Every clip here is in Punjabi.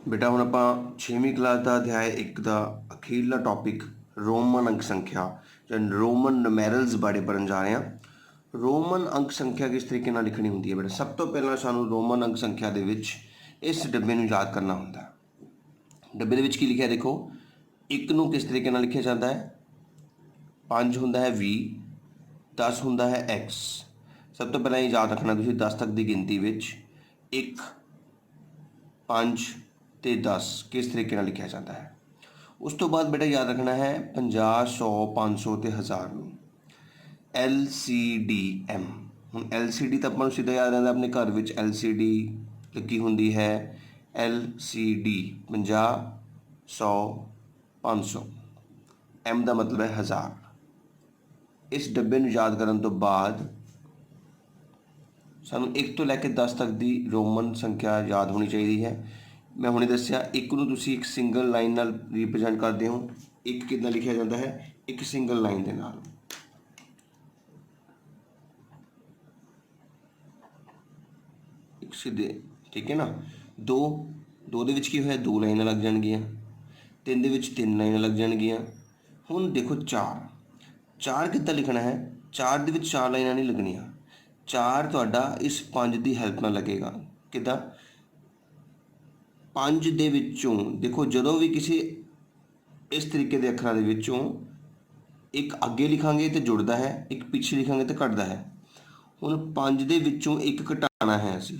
बेटा ਹੁਣ ਆਪਾਂ 6ਵੀਂ ਕਲਾਸ ਦਾ ਅਧਿਆਇ 1 ਦਾ ਅਖੀਰਲਾ ਟੌਪਿਕ ਰੋਮਨ ਅੰਕ ਸੰਖਿਆ ਜਾਂ ਰੋਮਨ ਨੁਮੈਰਲਸ ਬਾਰੇ ਪੜ੍ਹਨ ਜਾ ਰਹੇ ਹਾਂ। ਰੋਮਨ ਅੰਕ ਸੰਖਿਆ ਕਿਸ ਤਰੀਕੇ ਨਾਲ ਲਿਖਣੀ ਹੁੰਦੀ ਹੈ? ਬੇਟਾ ਸਭ ਤੋਂ ਪਹਿਲਾਂ ਸਾਨੂੰ ਰੋਮਨ ਅੰਕ ਸੰਖਿਆ ਦੇ ਵਿੱਚ ਇਸ ਡੱਬੇ ਨੂੰ ਯਾਦ ਕਰਨਾ ਹੁੰਦਾ। ਡੱਬੇ ਦੇ ਵਿੱਚ ਕੀ ਲਿਖਿਆ ਦੇਖੋ, 1 ਨੂੰ ਕਿਸ ਤਰੀਕੇ ਨਾਲ ਲਿਖਿਆ ਜਾਂਦਾ ਹੈ? 5 ਹੁੰਦਾ ਹੈ V, 10 ਹੁੰਦਾ ਹੈ X। ਸਭ ਤੋਂ ਪਹਿਲਾਂ ਇਹ ਯਾਦ ਰੱਖਣਾ ਤੁਸੀਂ 10 ਤੱਕ ਦੀ ਗਿਣਤੀ ਵਿੱਚ 1, 5 ਤੇ 10 ਕਿਸ ਤਰੀਕੇ ਨਾਲ ਲਿਖਿਆ ਜਾਂਦਾ ਹੈ। ਉਸ ਤੋਂ ਬਾਅਦ ਬੇਟਾ ਯਾਦ ਰੱਖਣਾ ਹੈ 50, 100, 500 ਤੇ 1000 ਨੂੰ LCDM। ਹੁਣ LCD ਤਾਂ ਆਪਾਂ ਨੂੰ ਸਿੱਧਾ ਯਾਦ ਰਹਿੰਦਾ, ਆਪਣੇ ਘਰ ਵਿੱਚ LCD ਲੱਗੀ ਹੁੰਦੀ ਹੈ। LCD 50, 100, 500, M ਦਾ ਮਤਲਬ ਹੈ 1000। ਇਸ ਡੱਬੇ ਨੂੰ ਯਾਦ ਕਰਨ ਤੋਂ ਬਾਅਦ ਸਾਨੂੰ 1 ਤੋਂ ਲੈ ਕੇ 10 ਤੱਕ ਦੀ ਰੋਮਨ ਸੰਖਿਆ ਯਾਦ ਹੋਣੀ ਚਾਹੀਦੀ ਹੈ। ਮੈਂ ਹੁਣੇ ਦੱਸਿਆ 1 ਨੂੰ ਤੁਸੀਂ ਇੱਕ ਸਿੰਗਲ ਲਾਈਨ ਨਾਲ ਰਿਪਰੈਜ਼ੈਂਟ ਕਰਦੇ ਹੋ। 1 ਕਿੱਦਾਂ ਲਿਖਿਆ ਜਾਂਦਾ ਹੈ? ਇੱਕ ਸਿੰਗਲ ਲਾਈਨ ਦੇ ਨਾਲ। ਇੱਕ ਸਿੱਧੇ, ਠੀਕ ਹੈ ਨਾ। 2 ਦੇ ਵਿੱਚ ਕੀ ਹੋਇਆ? 2 ਲਾਈਨਾਂ ਲੱਗ ਜਾਣਗੀਆਂ। 3 ਦੇ ਵਿੱਚ 3 ਲਾਈਨਾਂ ਲੱਗ ਜਾਣਗੀਆਂ। ਹੁਣ ਦੇਖੋ 4 ਕਿੱਦਾਂ ਲਿਖਣਾ ਹੈ? 4 ਦੇ ਵਿੱਚ 4 ਲਾਈਨਾਂ ਨਹੀਂ ਲੱਗਣੀਆਂ। 4 ਤੁਹਾਡਾ ਇਸ 5 ਦੀ ਹੈਲਪ ਨਾਲ ਲੱਗੇਗਾ। ਕਿੱਦਾਂ? 5 ਦੇ ਵਿੱਚੋਂ ਦੇਖੋ, ਜਦੋਂ ਵੀ ਕਿਸੇ ਇਸ ਤਰੀਕੇ ਦੇ ਅੱਖਰਾਂ ਦੇ ਵਿੱਚੋਂ ਇੱਕ ਅੱਗੇ ਲਿਖਾਂਗੇ ਤੇ ਜੁੜਦਾ ਹੈ, ਇੱਕ ਪਿੱਛੇ ਲਿਖਾਂਗੇ ਤੇ ਘਟਦਾ ਹੈ। ਹੁਣ 5 ਦੇ ਵਿੱਚੋਂ 1 ਘਟਾਉਣਾ ਹੈ ਅਸੀਂ,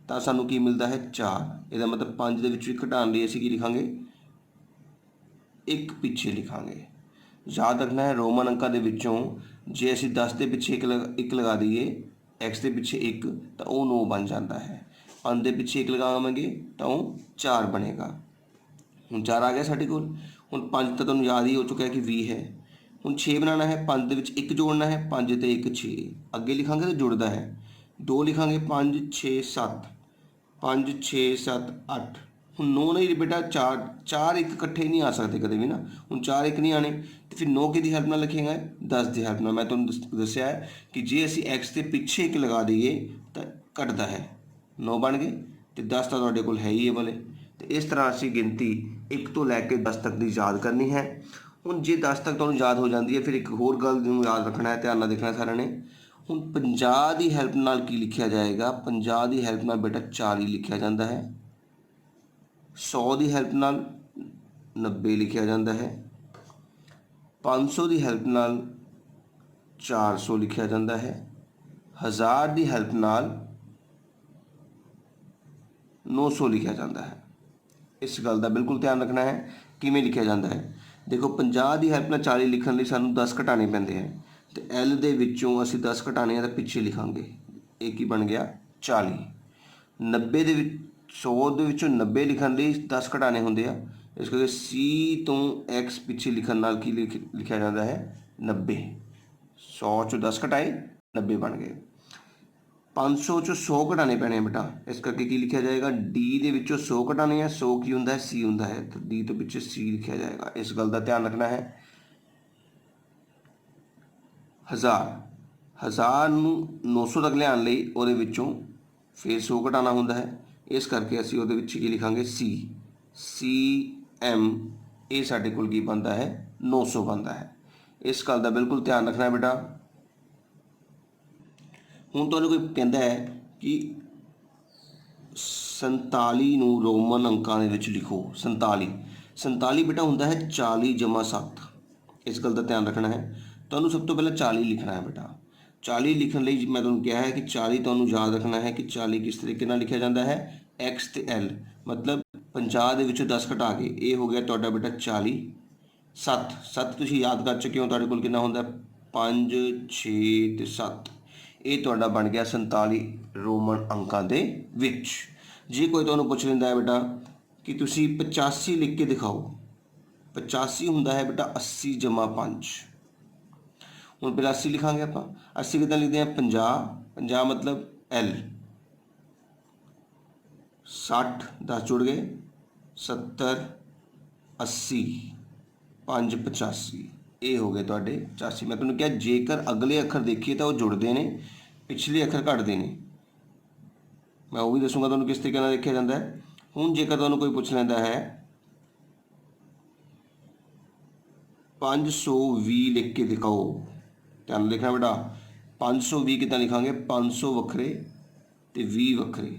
ਤਾਂ ਸਾਨੂੰ ਕੀ ਮਿਲਦਾ ਹੈ? 4। ਇਹਦਾ ਮਤਲਬ 5 ਦੇ ਵਿੱਚੋਂ 1 ਘਟਾਉਣ ਲਈ ਅਸੀਂ ਕੀ ਲਿਖਾਂਗੇ? 1 ਪਿੱਛੇ ਲਿਖਾਂਗੇ। ਯਾਦ ਰੱਖਣਾ ਹੈ ਰੋਮਨ ਅੰਕਾਂ ਦੇ ਵਿੱਚੋਂ ਜੇ ਅਸੀਂ 10 ਦੇ ਪਿੱਛੇ 1 ਲਗਾ ਦਈਏ, x ਦੇ ਪਿੱਛੇ 1, ਤਾਂ ਉਹ 9 ਬਣ ਜਾਂਦਾ ਹੈ। 5 ਦੇ ਪਿੱਛੇ 1 ਲਗਾਵਾਂਗੇ ਤਾਂ ਉਹ 4 ਬਣੇਗਾ। ਹੁਣ 4 ਆ ਗਿਆ ਸਾਡੇ ਕੋਲ। ਹੁਣ 5 ਤਾਂ ਤੁਹਾਨੂੰ ਯਾਦ ਹੀ ਹੋ ਚੁੱਕਿਆ ਕਿ 20 ਹੈ। ਹੁਣ 6 ਬਣਾਉਣਾ ਹੈ। 5 ਦੇ ਵਿੱਚ 1 ਜੋੜਨਾ ਹੈ। 5 ਤੇ 1 6, ਅੱਗੇ ਲਿਖਾਂਗੇ ਤਾਂ ਜੁੜਦਾ ਹੈ। 2 ਲਿਖਾਂਗੇ, 5 6 7, 5 6 7 8। ਹੁਣ 9 ਨਹੀਂ ਬੇਟਾ, 4 1 ਇਕੱਠੇ ਨਹੀਂ ਆ ਸਕਦੇ ਕਦੇ ਵੀ ਨਾ। ਹੁਣ 4 1 ਨਹੀਂ ਆਣੇ, ਤੇ ਫਿਰ 9 ਕਿਹਦੀ ਹੈਲਪ ਨਾਲ ਲਿਖੇਗਾ? 10 ਦੀ ਹੈਲਪ ਨਾਲ। ਮੈਂ ਤੁਹਾਨੂੰ ਦੱਸਿਆ ਹੈ ਕਿ ਜੇ ਅਸੀਂ x ਦੇ ਪਿੱਛੇ 1 ਲਗਾ ਦਈਏ ਤਾਂ ਘਟਦਾ ਹੈ। 9 ਬਣ ਗਏ ਤੇ 10 ਤਾਂ ਤੁਹਾਡੇ ਕੋਲ ਹੈ ਹੀ ਇਹ ਵਾਲੇ। ਤੇ ਇਸ ਤਰ੍ਹਾਂ ਅਸੀਂ ਗਿਣਤੀ 1 ਤੋਂ ਲੈ ਕੇ 10 ਤੱਕ ਦੀ ਯਾਦ ਕਰਨੀ ਹੈ। ਹੁਣ ਜੇ 10 ਤੱਕ ਤੁਹਾਨੂੰ ਯਾਦ ਹੋ ਜਾਂਦੀ ਹੈ, ਫਿਰ ਇੱਕ ਹੋਰ ਗੱਲ ਨੂੰ ਯਾਦ ਰੱਖਣਾ ਹੈ, ਧਿਆਨ ਨਾਲ ਦੇਖਣਾ ਸਾਰਿਆਂ ਨੇ। ਹੁਣ 50 ਦੀ ਹੈਲਪ ਨਾਲ ਕੀ ਲਿਖਿਆ ਜਾਏਗਾ? 50 ਦੀ ਹੈਲਪ ਨਾਲ ਬੇਟਾ 40 ਲਿਖਿਆ ਜਾਂਦਾ ਹੈ। 100 ਦੀ ਹੈਲਪ ਨਾਲ 90 ਲਿਖਿਆ ਜਾਂਦਾ ਹੈ। 500 ਦੀ ਹੈਲਪ ਨਾਲ 400 ਲਿਖਿਆ ਜਾਂਦਾ ਹੈ। 1000 ਦੀ ਹੈਲਪ ਨਾਲ 900 ਲਿਖਿਆ ਜਾਂਦਾ ਹੈ। ਇਸ ਗੱਲ ਦਾ ਬਿਲਕੁਲ ਧਿਆਨ ਰੱਖਣਾ ਹੈ ਕਿਵੇਂ ਲਿਖਿਆ ਜਾਂਦਾ ਹੈ। ਦੇਖੋ 50 ਦੀ ਹੈਲਪ ਨਾਲ 40 ਲਿਖਣ ਲਈ ਸਾਨੂੰ 10 ਘਟਾਉਣੇ ਪੈਂਦੇ ਹੈ, ਤੇ L ਦੇ ਵਿੱਚੋਂ ਅਸੀਂ 10 ਘਟਾਉਣੇ ਆ ਤਾਂ ਪਿੱਛੇ ਲਿਖਾਂਗੇ। ਇਹ ਕੀ ਬਣ ਗਿਆ? 40। 90 ਦੇ ਵਿੱਚ 100 ਦੇ ਵਿੱਚੋਂ 90 ਲਿਖਣ ਲਈ 10 ਘਟਾਉਣੇ ਹੁੰਦੇ ਆ, ਇਸ ਕਰਕੇ C ਤੋਂ X ਪਿੱਛੇ ਲਿਖਣ ਨਾਲ ਕੀ ਲਿਖਿਆ ਜਾਂਦਾ ਹੈ? 90। 100 ਚੋਂ 10 ਘਟਾਏ, 90 ਬਣ ਗਏ। 500 ਚੋਂ 100 ਘਟਾਉਣੇ ਪੈਣੇ ਬੇਟਾ, ਇਸ ਕਰਕੇ ਕੀ ਲਿਖਿਆ ਜਾਏਗਾ? D ਦੇ ਵਿੱਚੋਂ 100 ਘਟਾਉਣੇ ਆ। 100 ਕੀ ਹੁੰਦਾ ਹੈ? C ਹੁੰਦਾ ਹੈ, ਤਾਂ D ਤੋਂ ਪਿੱਛੇ C ਲਿਖਿਆ ਜਾਏਗਾ। ਇਸ ਗੱਲ ਦਾ ਧਿਆਨ ਰੱਖਣਾ ਹੈ। 1000 ਨੂੰ 900 ਤੱਕ ਲਿਆਉਣ ਲਈ ਉਹਦੇ ਵਿੱਚੋਂ ਫਿਰ 100 ਘਟਾਉਣਾ ਹੁੰਦਾ ਹੈ, ਇਸ ਕਰਕੇ ਅਸੀਂ ਉਹਦੇ ਵਿੱਚ ਕੀ ਲਿਖਾਂਗੇ? CM। ਇਹ ਸਾਡੇ ਕੋਲ ਕੀ ਬਣਦਾ ਹੈ? 900 ਬਣਦਾ ਹੈ। ਇਸ ਗੱਲ ਦਾ ਬਿਲਕੁਲ ਧਿਆਨ ਰੱਖਣਾ ਹੈ ਬੇਟਾ। ਹੁਣ ਤੁਹਾਨੂੰ ਕੋਈ ਕਹਿੰਦਾ ਹੈ ਕਿ 47 ਨੂੰ ਰੋਮਨ ਅੰਕਾਂ ਦੇ ਵਿੱਚ ਲਿਖੋ। 47 ਬੇਟਾ ਹੁੰਦਾ ਹੈ 40 ਜਮ੍ਹਾਂ 7। ਇਸ ਗੱਲ ਦਾ ਧਿਆਨ ਰੱਖਣਾ ਹੈ। ਤੁਹਾਨੂੰ ਸਭ ਤੋਂ ਪਹਿਲਾਂ 40 ਲਿਖਣਾ ਹੈ ਬੇਟਾ। 40 ਲਿਖਣ ਲਈ ਮੈਂ ਤੁਹਾਨੂੰ ਕਿਹਾ ਹੈ ਕਿ 40 ਤੁਹਾਨੂੰ ਯਾਦ ਰੱਖਣਾ ਹੈ ਕਿ 40 ਕਿਸ ਤਰੀਕੇ ਨਾਲ ਲਿਖਿਆ ਜਾਂਦਾ ਹੈ? X ਤੇ L, ਮਤਲਬ 50 ਦੇ ਵਿੱਚੋਂ 10 ਘਟਾ ਕੇ ਇਹ ਹੋ ਗਿਆ ਤੁਹਾਡਾ ਬੇਟਾ 40। 7 ਤੁਸੀਂ ਯਾਦ ਕਰ ਚੁੱਕੇ ਹੋ, ਤੁਹਾਡੇ ਕੋਲ ਕਿੰਨਾ ਹੁੰਦਾ? 5 6 ਤੇ 7। ਇਹ ਤੁਹਾਡਾ ਬਣ ਗਿਆ 47 ਰੋਮਨ ਅੰਕਾਂ ਦੇ ਵਿੱਚ। ਜੇ ਕੋਈ ਤੁਹਾਨੂੰ ਪੁੱਛ ਲੈਂਦਾ ਹੈ ਬੇਟਾ ਕਿ ਤੁਸੀਂ 85 ਲਿਖ ਕੇ ਦਿਖਾਓ, 85 ਹੁੰਦਾ ਹੈ ਬੇਟਾ 80 ਜਮ੍ਹਾਂ 5। ਹੁਣ ਪਹਿਲਾਂ 80 ਲਿਖਾਂਗੇ ਆਪਾਂ। 80 ਕਿੱਦਾਂ ਲਿਖਦੇ ਹਾਂ? 50 ਮਤਲਬ L। 60 10 ਜੁੜ ਗਏ, 70 80 5 85। ਇਹ ਹੋ ਗਏ ਤੁਹਾਡੇ 85। ਮੈਂ ਤੁਹਾਨੂੰ ਕਿਹਾ ਜੇਕਰ ਅਗਲੇ ਅੱਖਰ ਦੇਖੀਏ ਤਾਂ ਉਹ ਜੁੜਦੇ ਨੇ, ਪਿਛਲੇ ਅੱਖਰ ਘਟਦੇ ਨੇ। ਮੈਂ ਉਹ ਵੀ ਦੱਸੂਗਾ ਤੁਹਾਨੂੰ ਕਿਸ ਤਰੀਕੇ ਨਾਲ ਲਿਖਿਆ ਜਾਂਦਾ ਹੈ। ਹੁਣ ਜੇਕਰ ਤੁਹਾਨੂੰ ਕੋਈ ਪੁੱਛ ਲੈਂਦਾ ਹੈ 520 ਲਿਖ ਕੇ ਦਿਖਾਓ, ਧਿਆਨ ਲਿਖਣਾ बेटा 520 कितना लिखांगे 500 ਵੱਖਰੇ ਤੇ 20 ਵੱਖਰੇ।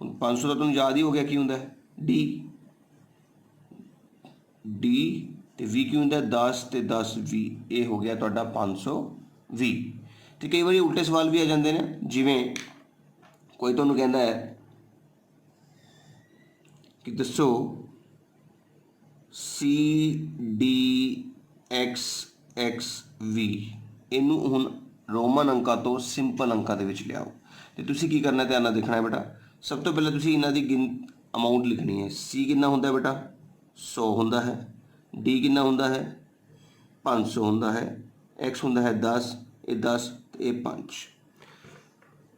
ਹੁਣ 500 ਦਾ ਤੁਹਾਨੂੰ ਯਾਦ ਹੀ ਹੋ ਗਿਆ ਕੀ ਹੁੰਦਾ डी डी ਤੇ 20 ਕੀ ਹੁੰਦਾ 10 ਤੇ 10 20, ਇਹ ਹੋ ਗਿਆ ਤੁਹਾਡਾ 520। ਤੇ ਕਈ ਵਾਰੀ ਉਲਟੇ ਸਵਾਲ ਵੀ ਆ ਜਾਂਦੇ ਨੇ, ਜਿਵੇਂ ਕੋਈ ਤੁਹਾਨੂੰ ਕਹਿੰਦਾ ਹੈ ਕਿ ਦੱਸੋ C D X X V, ਇਹਨੂੰ ਹੁਣ ਰੋਮਨ ਅੰਕਾਂ ਤੋਂ ਸਿੰਪਲ ਅੰਕਾਂ ਦੇ ਵਿੱਚ ਲਿਆਓ। ਤੇ ਤੁਸੀਂ ਕੀ ਕਰਨਾ, ਧਿਆਨ ਨਾਲ ਦੇਖਣਾ ਹੈ ਬੇਟਾ। ਸਭ ਤੋਂ ਪਹਿਲਾਂ ਤੁਸੀਂ ਇਹਨਾਂ ਦੀ ਅਮਾਊਂਟ ਲਿਖਣੀ ਹੈ। ਸੀ ਕਿੰਨਾ ਹੁੰਦਾ ਬੇਟਾ 100 ਹੁੰਦਾ ਹੈ, ਡੀ ਕਿੰਨਾ ਹੁੰਦਾ ਹੈ 500 ਹੁੰਦਾ ਹੈ, ਐਕਸ ਹੁੰਦਾ ਹੈ 10, ਇਹ 10 ਤੇ ਇਹ 5।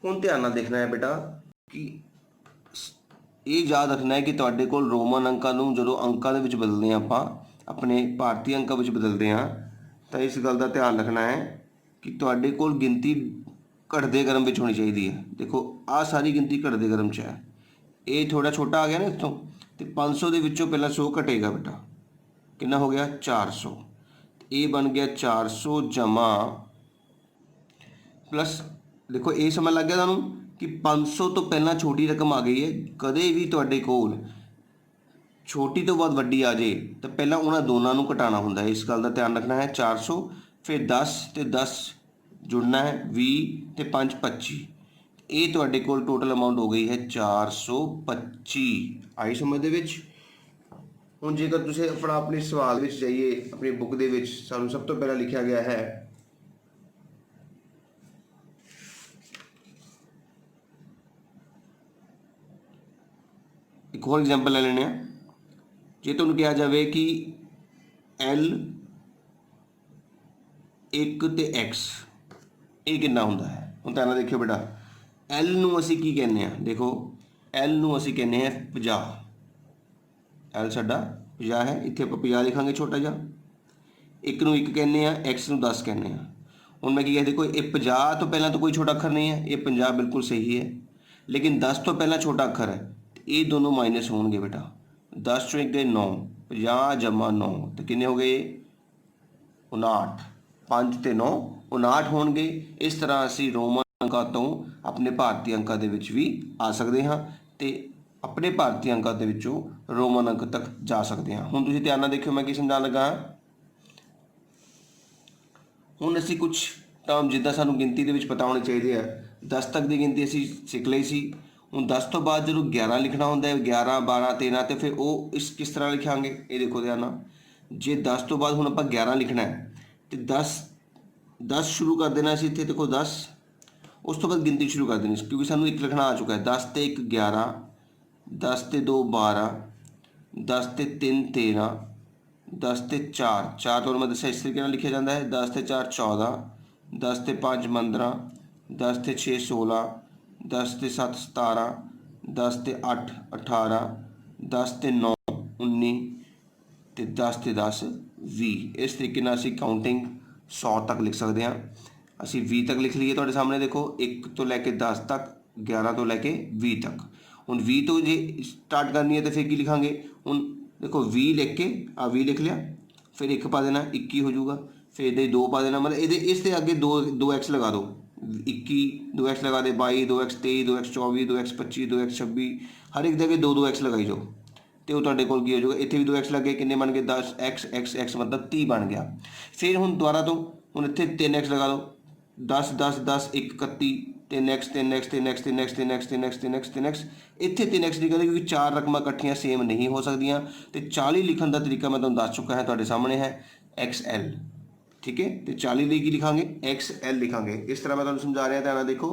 ਹੁਣ ਧਿਆਨ ਨਾਲ ਦੇਖਣਾ ਹੈ ਬੇਟਾ ਕਿ ਇਹ ਯਾਦ ਰੱਖਣਾ ਹੈ ਕਿ ਤੁਹਾਡੇ ਕੋਲ ਰੋਮਨ ਅੰਕਾਂ ਨੂੰ ਜਦੋਂ ਅੰਕਾਂ ਦੇ ਵਿੱਚ ਬਦਲਦੇ ਹਾਂ, ਆਪਾਂ ਆਪਣੇ ਭਾਰਤੀ ਅੰਕਾਂ ਵਿੱਚ ਬਦਲਦੇ ਹਾਂ, ਤਾਂ ਇਸ ਗੱਲ ਦਾ ਧਿਆਨ ਰੱਖਣਾ ਹੈ ਕਿ ਤੁਹਾਡੇ ਕੋਲ ਗਿਣਤੀ ਘਟਦੇ ਕ੍ਰਮ ਵਿੱਚ ਹੋਣੀ ਚਾਹੀਦੀ ਹੈ। ਦੇਖੋ ਆਹ ਸਾਰੀ ਗਿਣਤੀ ਘਟਦੇ ਕ੍ਰਮ 'ਚ ਹੈ, ਇਹ ਥੋੜਾ ਛੋਟਾ ਆ ਗਿਆ ਨਾ ਇੱਥੋਂ, ਤੇ 500 ਦੇ ਵਿੱਚੋਂ ਪਹਿਲਾਂ 100 ਘਟੇਗਾ ਬੇਟਾ, ਕਿੰਨਾ ਹੋ ਗਿਆ 400, ਇਹ ਬਣ ਗਿਆ 400 ਜਮਾ ਪਲੱਸ। ਦੇਖੋ ਇਹ ਸਮਝ ਲੱਗ ਗਿਆ ਤੁਹਾਨੂੰ ਕਿ 500 ਤੋਂ ਪਹਿਲਾਂ ਛੋਟੀ ਰਕਮ ਆ ਗਈ ਹੈ। ਕਦੇ ਵੀ ਤੁਹਾਡੇ ਕੋਲ ਛੋਟੀ ਤੋਂ ਬਾਅਦ ਵੱਡੀ ਆ ਜੇ ਤਾਂ ਪਹਿਲਾਂ ਉਹਨਾਂ ਦੋਨਾਂ ਨੂੰ ਘਟਾਉਣਾ ਹੁੰਦਾ ਹੈ, ਇਸ ਗੱਲ ਦਾ ਧਿਆਨ ਰੱਖਣਾ ਹੈ। 400 ਫਿਰ 10 ਤੇ 10 ਜੁੜਨਾ ਹੈ 20 ਤੇ 5 25, ਇਹ ਤੁਹਾਡੇ ਕੋਲ ਟੋਟਲ ਅਮਾਊਂਟ ਹੋ ਗਈ ਹੈ 425। ਆਈ ਸਮਝ ਦੇ ਵਿੱਚ। ਹੁਣ ਜੇਕਰ ਤੁਸੀਂ ਆਪਣੇ ਸਵਾਲ ਵਿੱਚ ਜਾਈਏ, ਆਪਣੀ ਬੁੱਕ ਦੇ ਵਿੱਚ ਸਾਨੂੰ ਸਭ ਤੋਂ ਪਹਿਲਾਂ ਲਿਖਿਆ ਗਿਆ ਹੈ एक और एग्जाम्पल ले लेने। जे तुहानूं कहा जाए कि L 1 ते X ये कितना हुंदा है। हुण तां देखियो बेटा L नूं असीं की कहने आ, देखो L नूं असीं कहने आ 50, L साडा 50 है, इत्थे आपां 50 लिखांगे छोटा जिहा। 1 नूं 1 कहने आ, X नूं 10 कहने आ। हुण मैं की कहा, देखो ये 50 तो पहलां तो कोई छोटा अखर नहीं है, ये 50 बिल्कुल सही है, लेकिन 10 तो पहलां छोटा अखर है, ये दोनों माइनस होंगे बेटा। 10 चों 1 गए 9, 50 जमा 9 तो कितने हो गए 59, 5 ते 9 59 होंगे। इस तरह असी रोमन अंकां तो अपने भारतीय अंकां दे विच भी आ सकते हाँ, तो अपने भारतीय अंकां दे विचों रोमन अंक तक जा सकते हैं। हुण तुसीं ध्यान नाल देखियो मैं की समझाउण लगा। हुण असी कुछ टर्म जिद्दां सानूं गिनती दे विच पता होने चाहिए है। 10 तक की गिनती असी सीख लई सी। ਹੁਣ 10 ਤੋਂ ਬਾਅਦ ਜਦੋਂ 11 ਲਿਖਣਾ ਹੁੰਦਾ ਹੈ 11 12 13 ਤੇ ਫਿਰ ਉਹ ਇਸ ਕਿਸ ਤਰ੍ਹਾਂ ਲਿਖਾਂਗੇ, ਇਹ ਦੇਖੋ ਧਿਆਨ ਨਾਲ। ਜੇ 10 ਤੋਂ ਬਾਅਦ ਹੁਣ ਆਪਾਂ 11 ਲਿਖਣਾ ਹੈ ਤੇ 10 ਸ਼ੁਰੂ ਕਰ ਦੇਣਾ ਸੀ ਇੱਥੇ, ਦੇਖੋ 10, ਉਸ ਤੋਂ ਬਾਅਦ ਗਿਣਤੀ ਸ਼ੁਰੂ ਕਰ ਦੇਣੀ ਸੀ, ਕਿਉਂਕਿ ਸਾਨੂੰ 1 ਲਿਖਣਾ ਆ ਚੁੱਕਾ ਹੈ। 10 ਤੇ 1 11, 10 ਤੇ 2 12, 10 ਤੇ 3 13, 10 ਤੇ 4 ਤੋਂ ਮੈਂ ਦੱਸਿਆ ਇਸ ਤਰੀਕੇ ਨਾਲ ਲਿਖਿਆ ਜਾਂਦਾ ਹੈ। 10 ਤੇ 4 14, 10 ਤੇ 5 15, 10 ਤੇ 6 16, 10 ਤੇ 7 17, 10 ਤੇ 8 18, 10 ਤੇ 9 19 ਤੇ 10 ਤੇ 10 20। ਇਸ ਤਰੀਕੇ ਨਾਲ ਅਸੀਂ ਕਾਊਂਟਿੰਗ 100 ਤੱਕ ਲਿਖ ਸਕਦੇ ਹਾਂ। ਅਸੀਂ 20 ਤੱਕ ਲਿਖ ਲਈਏ ਤੁਹਾਡੇ ਸਾਹਮਣੇ, ਦੇਖੋ 1 ਤੋਂ ਲੈ ਕੇ 10 ਤੱਕ, 11 ਤੋਂ ਲੈ ਕੇ 20 ਤੱਕ। ਹੁਣ 20 ਤੋਂ ਜੇ ਸਟਾਰਟ ਕਰਨੀ ਹੈ ਤਾਂ ਫਿਰ ਕੀ ਲਿਖਾਂਗੇ। ਹੁਣ ਦੇਖੋ 20 ਲਿਖ ਕੇ ਆ 20 ਲਿਖ ਲਿਆ, ਫਿਰ 1 ਪਾ ਦੇਣਾ 21 ਹੋ ਜਾਊਗਾ, ਫਿਰ ਇਹਦੇ 2 ਪਾ देना, मतलब ਇਹਦੇ ਇਸ ਦੇ ਅੱਗੇ 2x लगा दो, 21 2x लगा दे, 22 2x 23 2x 24 2x 25 2x 26, हर एक जगह 2x लगाई जाओ तो वो तुहाडे कोल की हो जाऊगा। इत्थे भी 2x लग गए, किन्ने बन गए 10x मतलब 30 बन गया। फिर हुण दोबारा तो हुण इत्थे 3x लगा दो, 10 10 10 1 31, 3x 3x 3x 3x 3x 3x 3x 3x, इत्थे 3x नहीं करें क्योंकि 4 रकमां इकट्ठियां सेम नहीं हो सकदियां। तो 40 लिखण दा तरीका मैं तुहानूं दस चुका है, तुहाडे सामने है XL, ठीक है। तो 40 लिए की लिखांगे XL लिखांगे। इस तरह मैं तुहानूं समझा रहा, ध्यान नाल देखो।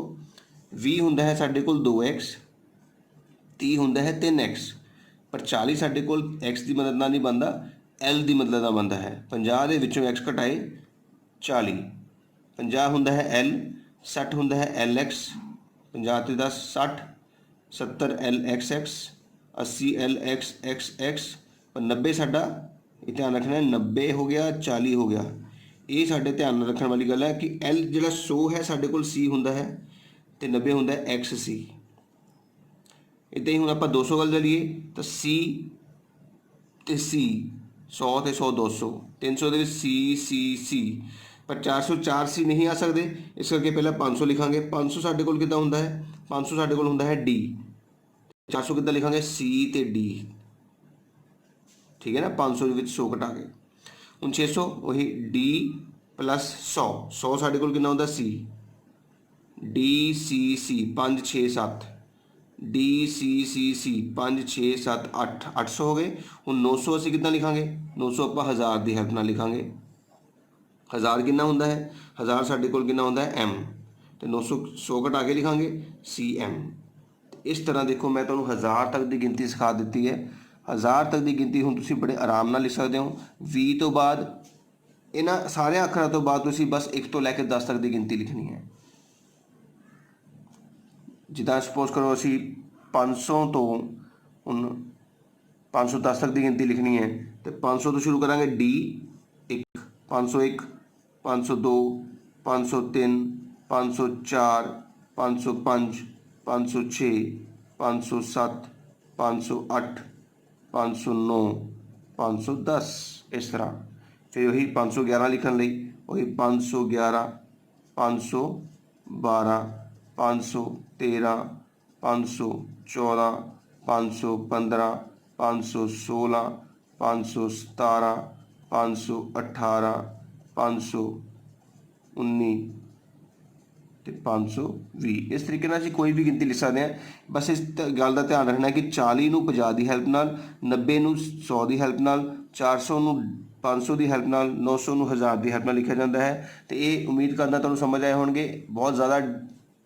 20 हुंदा है साडे कोल 2x, 30 हुंदा है 3x, पर 40 साडे कोल x की मदद नाल नहीं बनता, L की मदद नाल बनता है। 50 दे विचों x घटाए 40, 50 हुंदा है L, 60 हुंदा है LX, 50 ते 10 60, 70 LXX, 80 LXXX, पर 90 साडा ध्यान रखना 90 हो गया, 40 हो गया। ये साडे ध्यान रखने वाली गल है कि L जिहड़ा 100 है साडे कोल C हुंदा है, तो 90 हुंदा है XC। इदां ही हुण आपां 200 ਵੱਲ चलीए तो C ਤੇ C 100 ਤੇ 100 200 300 ਦੇ ਵਿੱਚ C पर 404 C नहीं आ सकते, इस करके पहले 500 लिखांगे। 500 साडे कोल किद्दां हुंदा है, 500 साडे कोल हुंदा है D, 400 किद्दां लिखांगे C ते D, ठीक है ना। 500 ਦੇ ਵਿੱਚ 100 घटा के ਹੁਣ 600 वही D प्लस 100, 100 साडे कोल किन्ना हुंदा C, D C 5 6 7 D C 5 6 7 8 800 हो गए। ਹੁਣ 900 ਅਸੀਂ ਕਿੱਦਾਂ ਲਿਖਾਂਗੇ, 900 ਆਪਾਂ 1000 ਦੀ ਹੈਲਪ ਨਾਲ ਲਿਖਾਂਗੇ। 1000 ਕਿੰਨਾ ਹੁੰਦਾ ਹੈ, 1000 ਸਾਡੇ ਕੋਲ ਕਿੰਨਾ ਹੁੰਦਾ ਹੈ M, ਤੇ 900 100 ਘਟਾ ਕੇ ਲਿਖਾਂਗੇ CM। ਇਸ ਤਰ੍ਹਾਂ ਦੇਖੋ ਮੈਂ ਤੁਹਾਨੂੰ 1000 ਤੱਕ ਦੀ ਗਿਣਤੀ ਸਿਖਾ ਦਿੱਤੀ ਹੈ। 1000 ਤੱਕ ਦੀ ਗਿਣਤੀ ਹੁਣ ਤੁਸੀਂ ਬੜੇ ਆਰਾਮ ਨਾਲ ਲਿਖ ਸਕਦੇ ਹੋ। 20 ਤੋਂ ਬਾਅਦ ਇਹਨਾਂ ਸਾਰਿਆਂ ਅੱਖਰਾਂ ਤੋਂ ਬਾਅਦ ਤੁਸੀਂ ਬਸ 1 ਤੋਂ ਲੈ ਕੇ 10 ਤੱਕ ਦੀ ਗਿਣਤੀ ਲਿਖਣੀ ਹੈ। ਜਿੱਦਾਂ ਸਪੋਜ਼ ਕਰੋ ਅਸੀਂ 500 ਤੋਂ ਹੁਣ 510 ਤੱਕ ਦੀ ਗਿਣਤੀ ਲਿਖਣੀ ਹੈ, ਤੇ 500 ਤੋਂ ਸ਼ੁਰੂ ਕਰਾਂਗੇ D 1, 501 502 503 504 505 506 507 508 509 510 ਇਸ ਤਰ੍ਹਾਂ। ਫਿਰ ਉਹੀ 511 ਲਿਖਣ ਲਈ ਉਹੀ 511 512 513 514 515 516 517 518 519 ਤੇ 520। ਇਸ ਤਰੀਕੇ ਨਾਲ ਅਸੀਂ ਕੋਈ ਵੀ ਗਿਣਤੀ ਲਿਖ ਸਕਦੇ ਹਾਂ। ਬਸ ਇਸ ਗੱਲ ਦਾ ਧਿਆਨ ਰੱਖਣਾ ਕਿ 40 ਨੂੰ 50 ਦੀ ਹੈਲਪ ਨਾਲ, 90 ਨੂੰ 100 ਦੀ ਹੈਲਪ ਨਾਲ, 400 ਨੂੰ 500 ਦੀ ਹੈਲਪ ਨਾਲ, 900 ਨੂੰ 1000 ਦੀ ਹੈਲਪ ਨਾਲ ਲਿਖਿਆ ਜਾਂਦਾ ਹੈ। ਤੇ ਇਹ ਉਮੀਦ ਕਰਦਾ ਤੁਹਾਨੂੰ ਸਮਝ ਆਏ ਹੋਣਗੇ। ਬਹੁਤ ਜ਼ਿਆਦਾ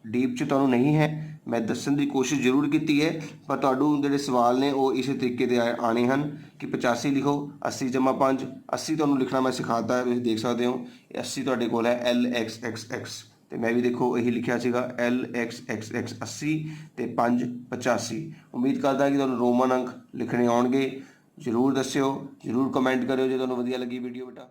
ਡੀਪ 'ਚ ਤੁਹਾਨੂੰ ਨਹੀਂ ਹੈ, ਮੈਂ ਦੱਸਣ ਦੀ ਕੋਸ਼ਿਸ਼ ਜ਼ਰੂਰ ਕੀਤੀ ਹੈ, ਪਰ ਤੁਹਾਨੂੰ ਜਿਹੜੇ ਸਵਾਲ ਨੇ ਉਹ ਇਸੇ ਤਰੀਕੇ ਦੇ ਆਣੇ ਹਨ ਕਿ 85 ਲਿਖੋ, 80 ਜਮਾ 5, 80 ਤੁਹਾਨੂੰ ਲਿਖਣਾ ਮੈਂ ਸਿਖਾਤਾ ਹੈ, ਤੁਸੀਂ ਦੇਖ ਸਕਦੇ ਹੋ। 80 ਤੁਹਾਡੇ ਕੋਲ ਹੈ LXXX, ਤੇ ਮੈਂ ਵੀ ਦੇਖੋ ਇਹੀ ਲਿਖਿਆ ਸੀਗਾ LXXX 80 ਤੇ 5 85। ਉਮੀਦ ਕਰਦਾ ਕਿ ਤੁਹਾਨੂੰ ਰੋਮਨ ਅੰਕ ਲਿਖਣੇ ਆਉਣਗੇ। ਜ਼ਰੂਰ ਦੱਸਿਓ, ਜ਼ਰੂਰ ਕਮੈਂਟ ਕਰਿਓ ਜੇ ਤੁਹਾਨੂੰ ਵਧੀਆ ਲੱਗੀ ਵੀਡੀਓ ਬੇਟਾ।